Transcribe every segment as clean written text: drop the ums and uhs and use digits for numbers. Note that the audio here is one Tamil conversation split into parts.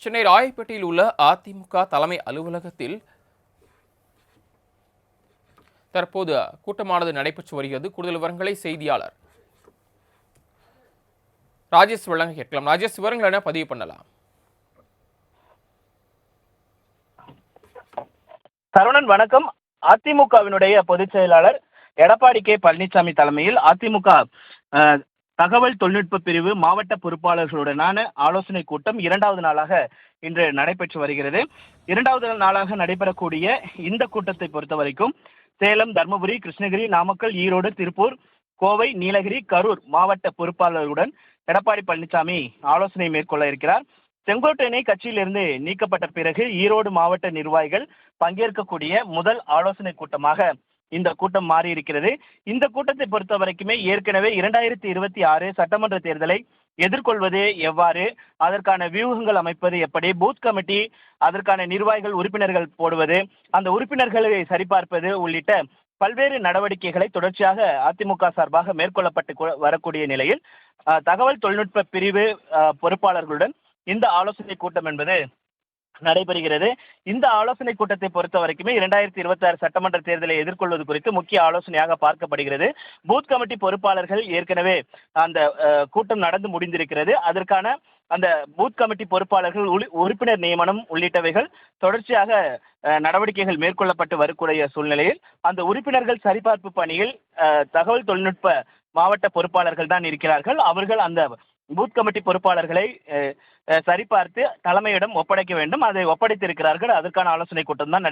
சென்னை ராயப்பேட்டையில் உள்ள அதிமுக தலைமை அலுவலகத்தில் தற்போது கூட்டமானது நடைபெற்று வருகிறது. கூடுதல் விவரங்களை செய்தியாளர் ராஜேஷ் வழங்க கேட்கலாம். ராஜேஷ், விவரங்கள் என்ன பதிவு பண்ணலாம்? சரவணன் வணக்கம். அதிமுகவினுடைய பொதுச் செயலாளர் எடப்பாடி கே பழனிசாமி தலைமையில் அதிமுக தகவல் தொழில்நுட்ப பிரிவு மாவட்ட பொறுப்பாளர்களுடனான ஆலோசனை கூட்டம் இரண்டாவது நாளாக இன்று நடைபெற்று வருகிறது. இரண்டாவது நாளாக நடைபெறக்கூடிய இந்த கூட்டத்தை பொறுத்த வரைக்கும் சேலம், தர்மபுரி, கிருஷ்ணகிரி, நாமக்கல், ஈரோடு, திருப்பூர், கோவை, நீலகிரி, கரூர் மாவட்ட பொறுப்பாளர்களுடன் எடப்பாடி பழனிசாமி ஆலோசனை மேற்கொள்ள இருக்கிறார். செங்கோட்டையனை கட்சியிலிருந்து நீக்கப்பட்ட பிறகு ஈரோடு மாவட்ட நிர்வாகிகள் பங்கேற்கக்கூடிய முதல் ஆலோசனை கூட்டமாக இந்த கூட்டம் மாறி இருக்கிறது. இந்த கூட்டத்தை பொறுத்த வரைக்குமே ஏற்கனவே 2026 சட்டமன்ற தேர்தலை எதிர்கொள்வது எவ்வாறு, அதற்கான வியூகங்கள் அமைப்பது எப்படி, பூத் கமிட்டி, அதற்கான நிர்வாகிகள் உறுப்பினர்கள் போடுவது, அந்த உறுப்பினர்களை சரிபார்ப்பது உள்ளிட்ட பல்வேறு நடவடிக்கைகளை தொடர்ச்சியாக அதிமுக சார்பாக மேற்கொள்ளப்பட்டு வரக்கூடிய நிலையில் தகவல் தொழில்நுட்ப பிரிவு பொறுப்பாளர்களுடன் இந்த ஆலோசனை கூட்டம் என்பது நடைபெறுகிறது. இந்த ஆலோசனை கூட்டத்தை பொறுத்த வரைக்குமே 2026 சட்டமன்ற தேர்தலை எதிர்கொள்வது குறித்து முக்கிய ஆலோசனையாக பார்க்கப்படுகிறது. பூத் கமிட்டி பொறுப்பாளர்கள் ஏற்கனவே அந்த கூட்டம் நடந்து முடிந்திருக்கிறது. அதற்கான அந்த பூத் கமிட்டி பொறுப்பாளர்கள் உறுப்பினர் நியமனம் உள்ளிட்டவைகள் தொடர்ச்சியாக நடவடிக்கைகள் மேற்கொள்ளப்பட்டு வரக்கூடிய சூழ்நிலையில் அந்த உறுப்பினர்கள் சரிபார்ப்பு பணியில் தகவல் தொழில்நுட்ப மாவட்ட பொறுப்பாளர்கள் தான் இருக்கிறார்கள். அவர்கள் அந்த பூத் கமிட்டி பொறுப்பாளர்களை சரிபார்த்து தலைமையிடம் ஒப்படைக்க வேண்டும். அதை ஒப்படைத்திருக்கிறார்கள். அதற்கான ஆலோசனை கூட்டம் தான்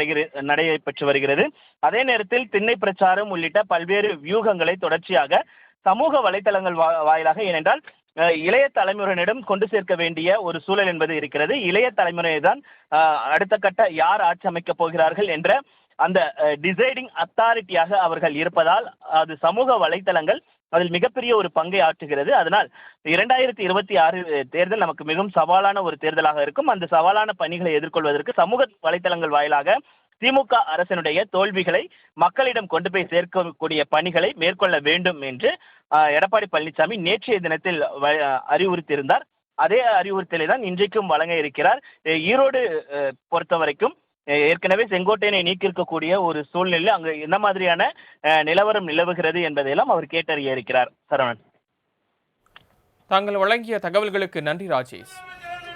நடைபெற்று வருகிறது. அதே நேரத்தில் திண்ணை பிரச்சாரம் உள்ளிட்ட பல்வேறு வியூகங்களை தொடர்ச்சியாக சமூக வலைதளங்கள் வாயிலாக, ஏனென்றால் இளைய தலைமுறையினரிடம் கொண்டு சேர்க்க வேண்டிய ஒரு சூழல் என்பது இருக்கிறது. இளைய தலைமுறையை தான் அடுத்த கட்ட யார் ஆட்சி அமைக்கப் போகிறார்கள் என்ற அந்த டிசைடிங் அத்தாரிட்டியாக அவர்கள் இருப்பதால் அது சமூக வலைதளங்கள் அதில் மிகப்பெரிய ஒரு பங்கை ஆற்றுகிறது. அதனால் 2026 தேர்தல் நமக்கு மிகவும் சவாலான ஒரு தேர்தலாக இருக்கும். அந்த சவாலான பணிகளை எதிர்கொள்வதற்கு சமூக வலைதளங்கள் வாயிலாக திமுக அரசினுடைய தோல்விகளை மக்களிடம் கொண்டு போய் சேர்க்கக்கூடிய பணிகளை மேற்கொள்ள வேண்டும் என்று எடப்பாடி பழனிசாமி நேற்றைய தினத்தில் அறிவுறுத்தியிருந்தார். அதே அறிவுறுத்தலை தான் இன்றைக்கும் வழங்க இருக்கிறார். ஈரோடு பொறுத்த வரைக்கும் ஏற்கனவே செங்கோட்டையனை நீக்கியிருக்கக்கூடிய ஒரு சூழ்நிலை அங்கு என்ன மாதிரியான நிலவரம் நிலவுகிறது என்பதையெல்லாம் அவர் கேட்டறிய இருக்கிறார். சரவணன், தாங்கள் வழங்கிய தகவல்களுக்கு நன்றி ராஜேஷ்.